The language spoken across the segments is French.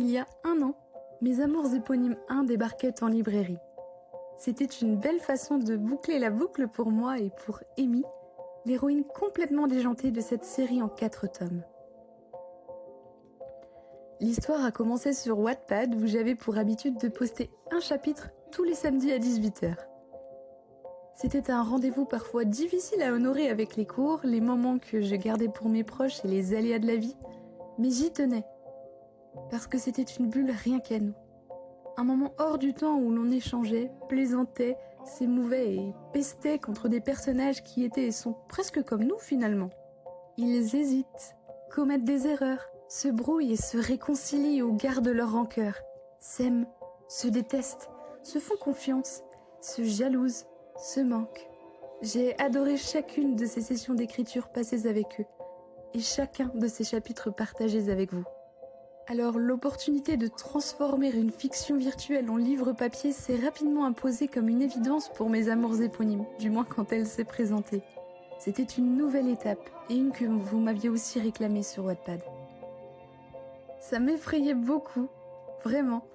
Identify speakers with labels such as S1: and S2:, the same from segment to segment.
S1: Il y a un an, Mes Amours éponymes 1 débarquait en librairie. C'était une belle façon de boucler la boucle pour moi et pour Amy, l'héroïne complètement déjantée de cette série en 4 tomes. L'histoire a commencé sur Wattpad où j'avais pour habitude de poster un chapitre tous les samedis à 18h. C'était un rendez-vous parfois difficile à honorer avec les cours, les moments que je gardais pour mes proches et les aléas de la vie, mais j'y tenais. Parce que c'était une bulle rien qu'à nous. Un moment hors du temps où l'on échangeait, plaisantait, s'émouvait et pestait contre des personnages qui étaient et sont presque comme nous finalement. Ils hésitent, commettent des erreurs, se brouillent et se réconcilient au garde de leur rancœur, s'aiment, se détestent, se font confiance, se jalousent, se manquent. J'ai adoré chacune de ces sessions d'écriture passées avec eux et chacun de ces chapitres partagés avec vous. Alors l'opportunité de transformer une fiction virtuelle en livre papier s'est rapidement imposée comme une évidence pour Mes Amours éponymes, du moins quand elle s'est présentée. C'était une nouvelle étape et une que vous m'aviez aussi réclamée sur Wattpad. Ça m'effrayait beaucoup, vraiment.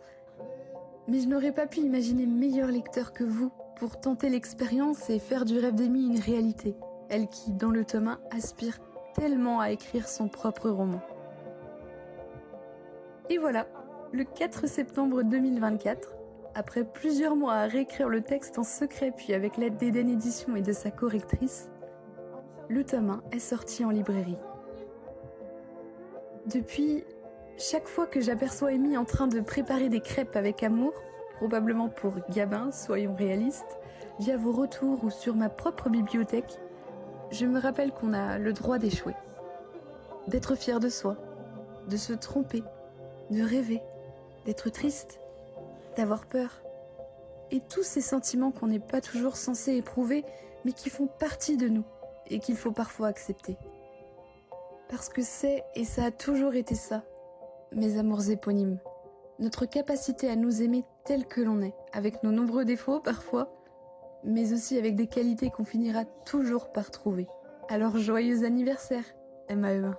S1: Mais je n'aurais pas pu imaginer meilleur lecteur que vous pour tenter l'expérience et faire du rêve d'Amy une réalité. Elle qui, dans le tome 1, aspire tellement à écrire son propre roman. Et voilà, le 4 septembre 2024, après plusieurs mois à réécrire le texte en secret puis avec l'aide d'Eden Éditions et de sa correctrice, le tome 1 est sorti en librairie. Depuis, chaque fois que j'aperçois Amy en train de préparer des crêpes avec amour, probablement pour Gabin, soyons réalistes, via vos retours ou sur ma propre bibliothèque, je me rappelle qu'on a le droit d'échouer, d'être fier de soi, de se tromper, de rêver, d'être triste, d'avoir peur. Et tous ces sentiments qu'on n'est pas toujours censé éprouver, mais qui font partie de nous et qu'il faut parfois accepter. Parce que c'est, et ça a toujours été ça, Mes Amours éponymes. Notre capacité à nous aimer tel que l'on est, avec nos nombreux défauts parfois, mais aussi avec des qualités qu'on finira toujours par trouver. Alors joyeux anniversaire, MAE1.